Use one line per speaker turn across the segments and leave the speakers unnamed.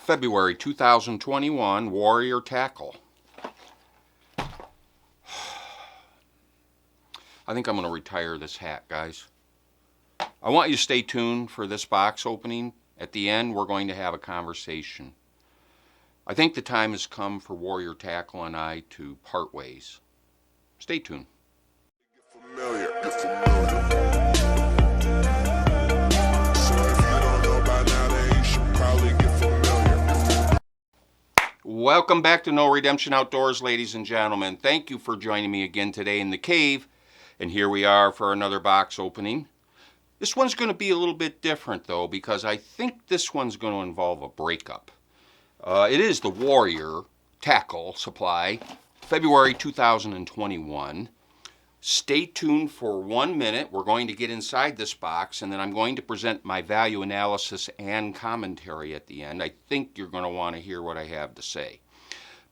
February 2021 Warrior Tackle. I think I'm going to retire this hat, guys. I want you to stay tuned for this box opening. At the end, we're going to have a conversation. I think the time has come for Warrior Tackle and I to part ways. Stay tuned.
Get familiar. So if you don't know by now, then you should probably get familiar.
Welcome back to No Redemption Outdoors, ladies and gentlemen. Thank you for joining me again today in the cave. And here we are for another box opening. This one's going to be a little bit different, though, because I think this one's going to involve a breakup. It is the Warrior Tackle Supply, February 2021. Stay tuned for 1 minute. We're going to get inside this box, and then I'm going to present my value analysis and commentary at the end. I think you're going to want to hear what I have to say.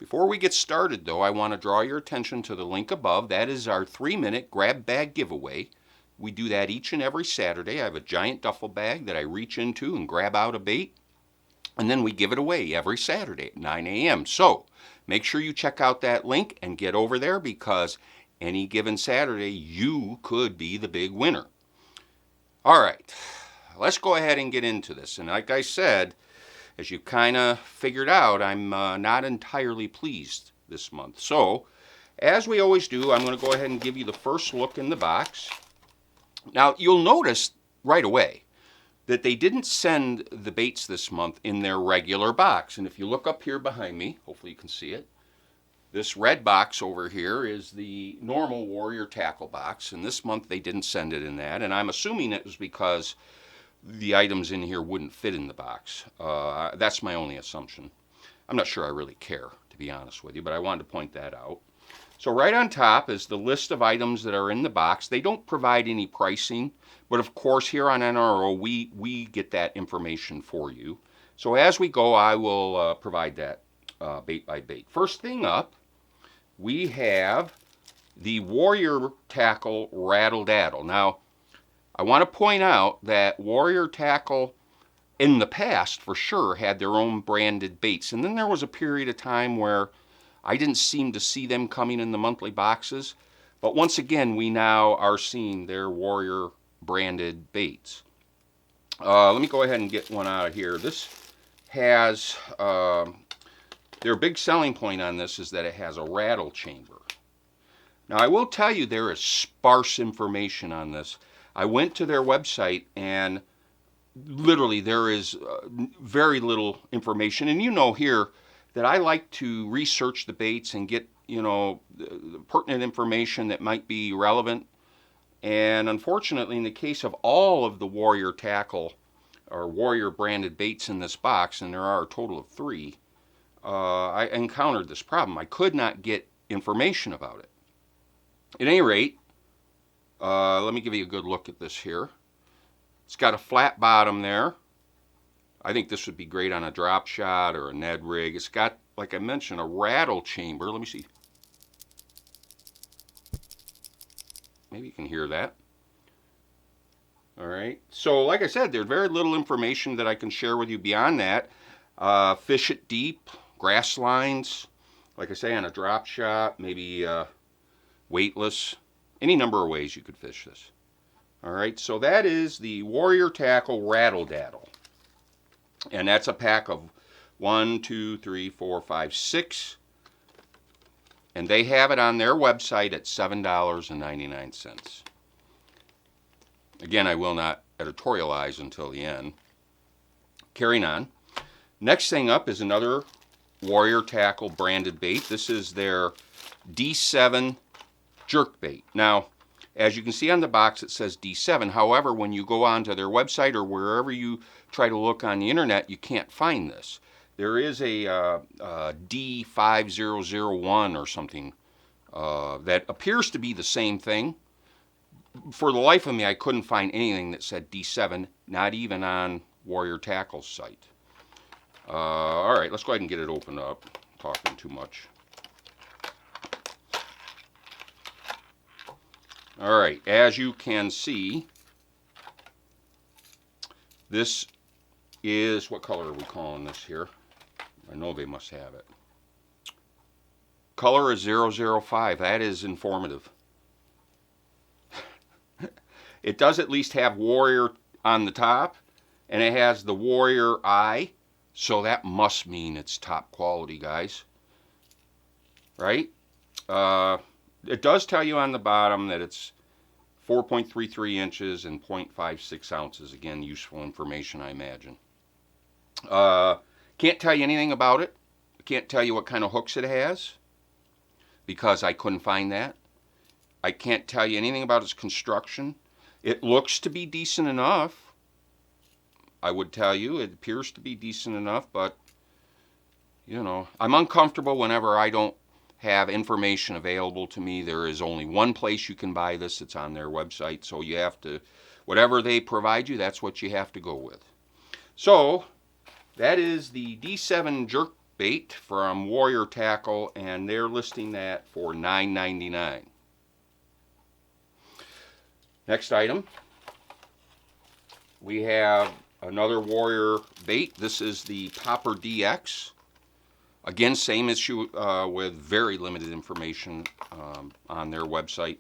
Before we get started, though, I want to draw your attention to the link above. That is our 3-minute grab bag giveaway. We do that each and every Saturday. I have a giant duffel bag that I reach into and grab out a bait, and then we give it away every Saturday at 9 a.m. So make sure you check out that link and get over there, because any given Saturday you could be the big winner. All right, let's go ahead and get into this. And like I said, as you kind of figured out, I'm not entirely pleased this month. So, as we always do, I'm going to go ahead and give you the first look in the box. Now, you'll notice right away that they didn't send the baits this month in their regular box. And if you look up here behind me, hopefully you can see it, this red box over here is the normal Warrior Tackle box. And this month they didn't send it in that. And I'm assuming it was because the items in here wouldn't fit in the box. That's my only assumption. I'm not sure I really care, to be honest with you, but I wanted to point that out. So right on top is the list of items that are in the box. They don't provide any pricing, but of course here on NRO we get that information for you. So as we go, I will provide that bait by bait. First thing up, we have the Warrior Tackle Rattle Daddle. Now, I want to point out that Warrior Tackle in the past for sure had their own branded baits, and then there was a period of time where I didn't seem to see them coming in the monthly boxes, but once again we now are seeing their Warrior branded baits. Let me go ahead and get one out of here. This has their big selling point on this is that it has a rattle chamber. Now I will tell you there is sparse information on this. I went to their website and literally there is very little information. And you know here that I like to research the baits and get, the pertinent information that might be relevant. And unfortunately, in the case of all of the Warrior Tackle or Warrior branded baits in this box, and there are a total of 3, I encountered this problem. I could not get information about it. At any rate, let me give you a good look at this here. It's got a flat bottom there. I think this would be great on a drop shot or a Ned rig. It's got, like I mentioned, a rattle chamber. Let me see. Maybe you can hear that. All right. So, like I said, there's very little information that I can share with you beyond that. Fish it deep, grass lines, like I say, on a drop shot, maybe weightless. Any number of ways you could fish this. All right, so that is the Warrior Tackle Rattle Daddle. And that's a pack of 1, 2, 3, 4, 5, 6. And they have it on their website at $7.99. Again, I will not editorialize until the end. Carrying on. Next thing up is another Warrior Tackle branded bait. This is their D7 Jerkbait. Now, as you can see on the box, it says D7. However, when you go onto their website or wherever you try to look on the internet, you can't find this. There is a D5001 or something that appears to be the same thing. For the life of me, I couldn't find anything that said D7, not even on Warrior Tackle's site. All right, let's go ahead and get it opened up. I'm talking too much. All right, as you can see, this is, what color are we calling this here? I know they must have it. Color is 005. That is informative. It does at least have Warrior on the top, and it has the Warrior eye, so that must mean it's top quality, guys. Right? It does tell you on the bottom that it's 4.33 inches and 0.56 ounces. Again, useful information, I imagine. Can't tell you anything about it. Can't tell you what kind of hooks it has, because I couldn't find that. I can't tell you anything about its construction. It looks to be decent enough. I would tell you it appears to be decent enough, but you know, I'm uncomfortable whenever I don't have information available to me. There is only one place you can buy this. It's on their website, so you have to, whatever they provide you, that's what you have to go with. So that is the D7 Jerkbait from Warrior Tackle, and they're listing that for $9.99. Next item, we have another Warrior bait. This is the Popper DX. Again, same issue with very limited information on their website.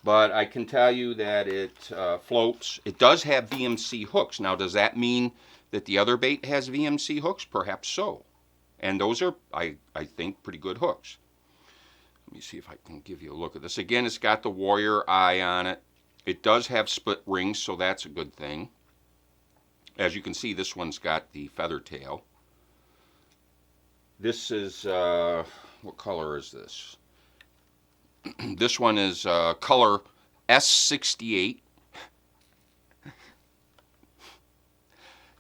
But I can tell you that it floats. It does have VMC hooks. Now, does that mean that the other bait has VMC hooks? Perhaps so. And those are, I think, pretty good hooks. Let me see if I can give you a look at this. Again, it's got the Warrior eye on it. It does have split rings, so that's a good thing. As you can see, this one's got the feather tail. This is, what color is this? This one is color S68.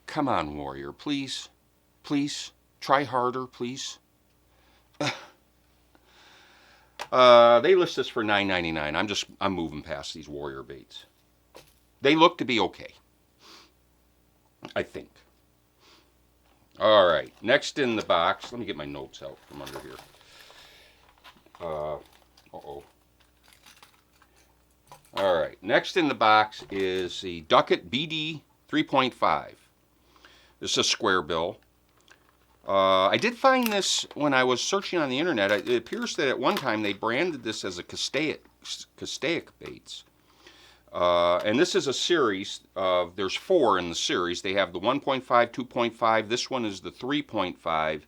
Come on, Warrior, please. Please, try harder, please. They list this for $9.99. I'm moving past these Warrior baits. They look to be okay, I think. All right, next in the box. Let me get my notes out from under here. Uh-oh. All right, next in the box is the Duckett BD3.5. This is a square bill. I did find this when I was searching on the internet. It appears that at one time they branded this as a Castaic baits. And this is a series of, there's 4 in the series. They have the 1.5, 2.5. This one is the 3.5,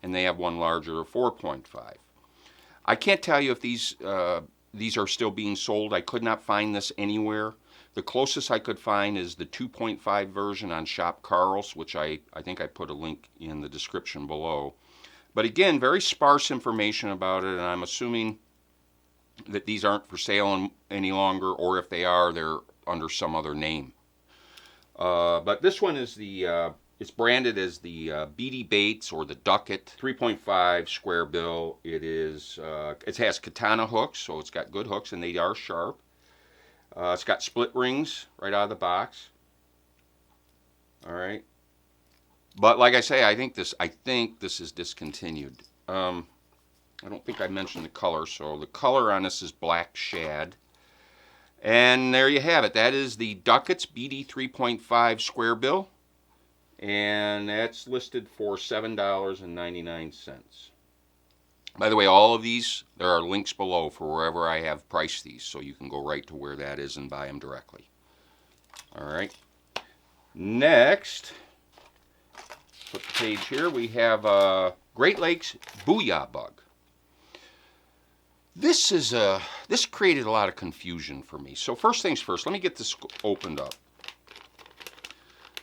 and they have one larger, 4.5. I can't tell you if these are still being sold. I could not find this anywhere. The closest I could find is the 2.5 version on Shop Carl's, which I think I put a link in the description below. But again, very sparse information about it, and I'm assuming that these aren't for sale any longer, or if they are, they're under some other name. But this one is the, it's branded as the BD Baits, or the Duckett 3.5 Square bill. It is, it has katana hooks, so it's got good hooks, and they are sharp. It's got split rings right out of the box. All right. But like I say, I think this is discontinued. I don't think I mentioned the color, so the color on this is black shad. And there you have it. That is the Duckett's BD3.5 Square bill. And that's listed for $7.99. By the way, all of these, there are links below for wherever I have priced these, so you can go right to where that is and buy them directly. All right. Next, flip the page here, we have Greatlakes Bayou Bug. This created a lot of confusion for me. So first things first, let me get this opened up.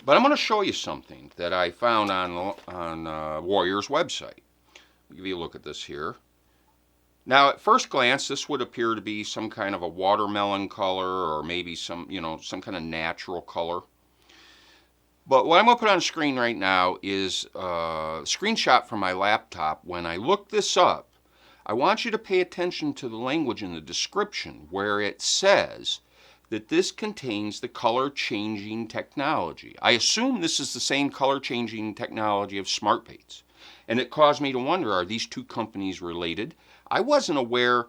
But I'm going to show you something that I found on Warrior's website. I'll give you a look at this here. Now, at first glance, this would appear to be some kind of a watermelon color, or maybe some kind of natural color. But what I'm going to put on screen right now is a screenshot from my laptop. When I look this up, I want you to pay attention to the language in the description where it says that this contains the color changing technology. I assume this is the same color changing technology of Smartbaits. And it caused me to wonder, are these two companies related? I wasn't aware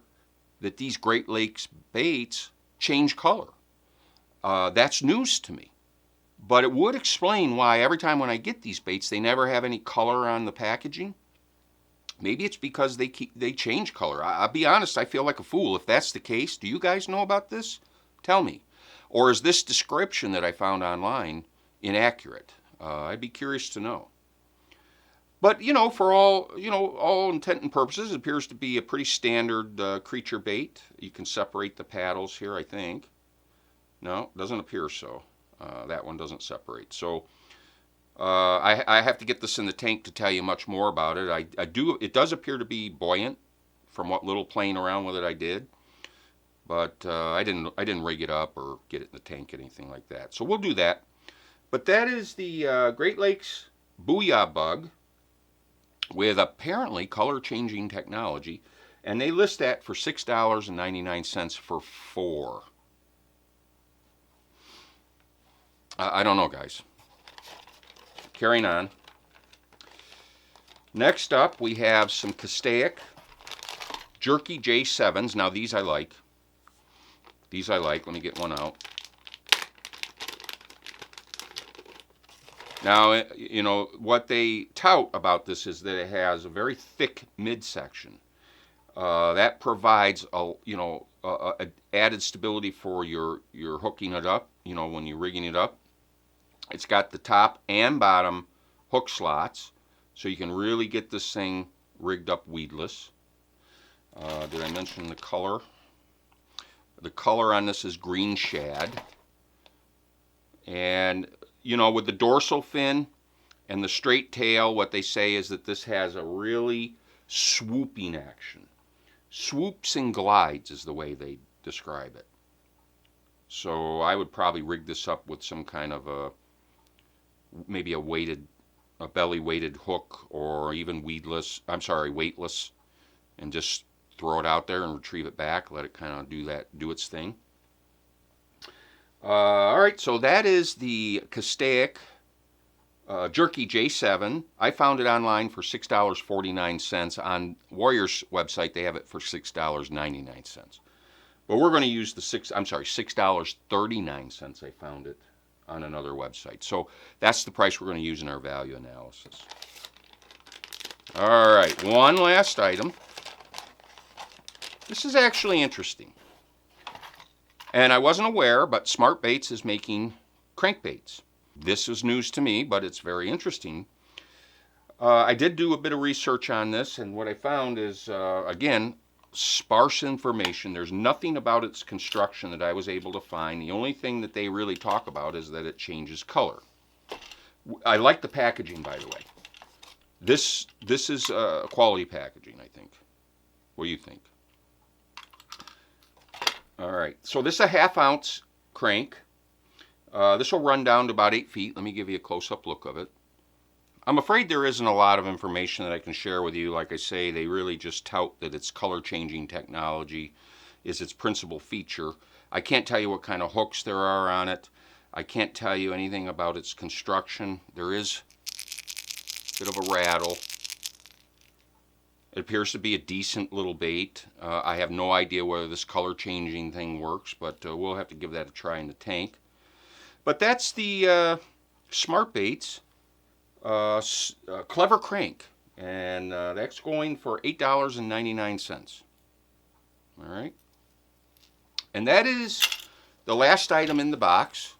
that these Greatlakes baits change color. That's news to me. But it would explain why every time when I get these baits, they never have any color on the packaging. Maybe it's because they change color. I'll be honest, I feel like a fool. If that's the case, do you guys know about this? Tell me. Or is this description that I found online inaccurate? I'd be curious to know. But, for all intent and purposes, it appears to be a pretty standard creature bait. You can separate the paddles here, I think. No, doesn't appear so. That one doesn't separate. So I have to get this in the tank to tell you much more about it. It does appear to be buoyant from what little playing around with it I did. But I didn't rig it up or get it in the tank, anything like that. So we'll do that. But that is the Greatlakes Bayou Bug with apparently color-changing technology. And they list that for $6.99 for 4. I don't know, guys. Carrying on. Next up, we have some Castaic Jerky J7s. Now, these I like. Let me get one out. Now, what they tout about this is that it has a very thick midsection. That provides a added stability for your hooking it up, when you're rigging it up. It's got the top and bottom hook slots, so you can really get this thing rigged up weedless. Did I mention the color? The color on this is green shad. And, with the dorsal fin and the straight tail, what they say is that this has a really swooping action. Swoops and glides is the way they describe it. So I would probably rig this up with some kind of maybe a belly weighted hook, or even weightless, and just throw it out there and retrieve it back, let it kind of do its thing. All right, so that is the Castaic Jerky J7. I found it online for $6.49. On Warrior's website, they have it for $6.99. But we're going to use the $6.39 I found it on another website. So that's the price we're going to use in our value analysis. All right, one last item. This is actually interesting. And I wasn't aware, but Smartbaits is making crankbaits. This is news to me, but it's very interesting. I did do a bit of research on this, and what I found is, again, sparse information. There's nothing about its construction that I was able to find. The only thing that they really talk about is that it changes color. I like the packaging, by the way. This is quality packaging, I think. What do you think? All right, so this is a 1/2 ounce crank. This will run down to about 8 feet. Let me give you a close-up look of it. I'm afraid there isn't a lot of information that I can share with you. Like I say, they really just tout that its color-changing technology is its principal feature. I can't tell you what kind of hooks there are on it. I can't tell you anything about its construction. There is a bit of a rattle. It appears to be a decent little bait. I have no idea whether this color-changing thing works, but we'll have to give that a try in the tank. But that's the Smartbaits Clever Crank, and that's going for $8.99. All right, and that is the last item in the box.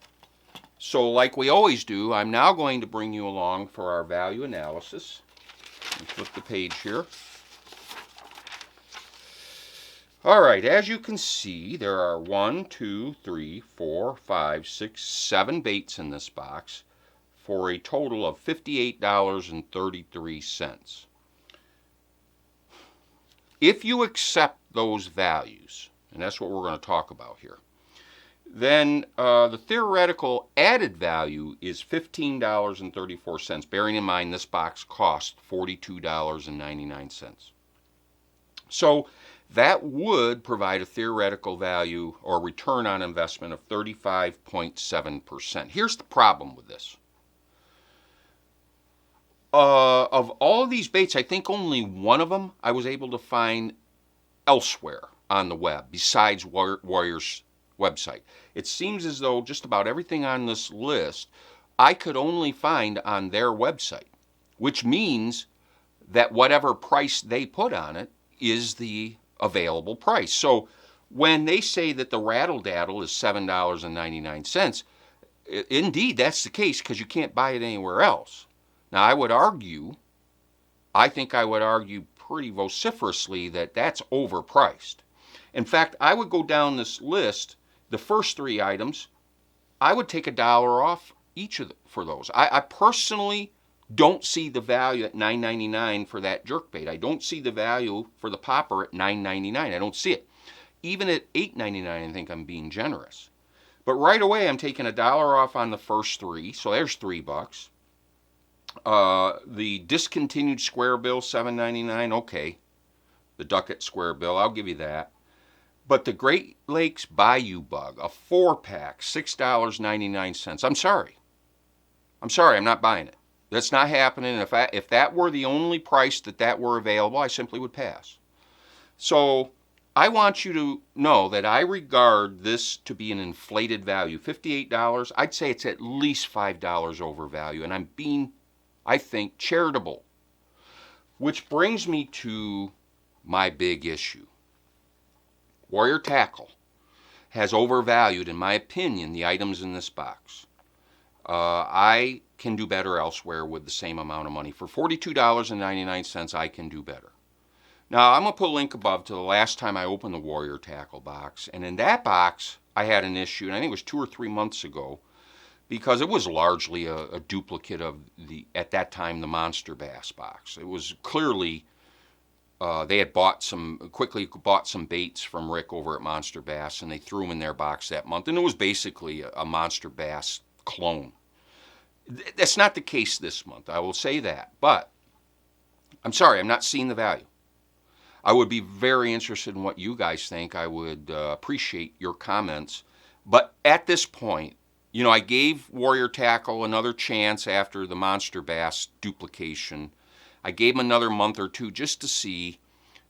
So like we always do, I'm now going to bring you along for our value analysis. Let's flip the page here. All right, as you can see, there are 1, 2, 3, 4, 5, 6, 7 baits in this box for a total of $58.33. If you accept those values, and that's what we're going to talk about here, then the theoretical added value is $15.34, bearing in mind this box cost $42.99. So that would provide a theoretical value or return on investment of 35.7%. Here's the problem with this. Of all of these baits, I think only one of them I was able to find elsewhere on the web besides Warrior's website. It seems as though just about everything on this list I could only find on their website, which means that whatever price they put on it is the available price. So when they say that the Rattle Daddle is $7.99, indeed that's the case because you can't buy it anywhere else. Now I think I would argue pretty vociferously that that's overpriced. In fact, I would go down this list, the first three items, I would take $1 off each of for those. I personally don't see the value at $9.99 for that jerkbait. I don't see the value for the popper at $9.99. I don't see it. Even at $8.99, I think I'm being generous. But right away, I'm taking $1 off on the first three, so there's $3. The discontinued square bill, $7.99, okay. The Duckett square bill, I'll give you that. But the Greatlakes Bayou Bug, a 4-pack, $6.99. I'm sorry, I'm not buying it. That's not happening. If that were the only price that were available, I simply would pass. So I want you to know that I regard this to be an inflated value. $58, I'd say it's at least $5 over value, and I'm being, I think, charitable. Which brings me to my big issue. Warrior Tackle has overvalued, in my opinion, the items in this box. I can do better elsewhere with the same amount of money. For $42.99, I can do better. Now, I'm going to put a link above to the last time I opened the Warrior Tackle box. And in that box, I had an issue, and I think it was 2 or 3 months ago, because it was largely a duplicate of at that time, the Monster Bass box. It was clearly, they had quickly bought some baits from Rick over at Monster Bass, and they threw them in their box that month. And it was basically a Monster Bass clone. That's not the case this month, I will say that. But I'm sorry, I'm not seeing the value. I would be very interested in what you guys think. I would appreciate your comments. But at this point, you know, I gave Warrior Tackle another chance after the Monster Bass duplication. I gave them another month or two just to see,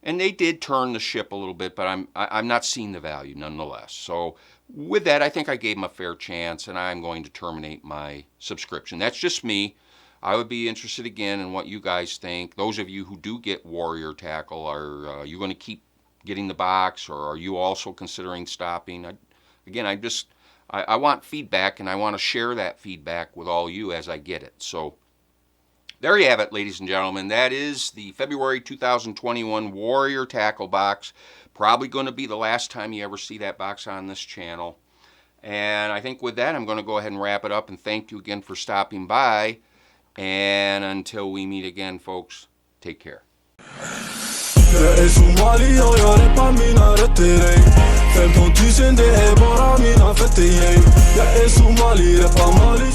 and they did turn the ship a little bit, but I'm not seeing the value nonetheless. So with that, I think I gave them a fair chance, and I'm going to terminate my subscription. That's just me. I would be interested again in what you guys think. Those of you who do get Warrior Tackle, are you going to keep getting the box, or are you also considering stopping? I want feedback, and I want to share that feedback with all you as I get it. So there you have it, ladies and gentlemen. That is the February 2021 Warrior Tackle box. Probably going to be the last time you ever see that box on this channel. And I think with that, I'm going to go ahead and wrap it up, and thank you again for stopping by. And until we meet again, folks, take care.
Jag är somali och jag rappar mina rötter, ey. 15 000 det är bara mina fötter, ey. Jag är somali, rappar Mali,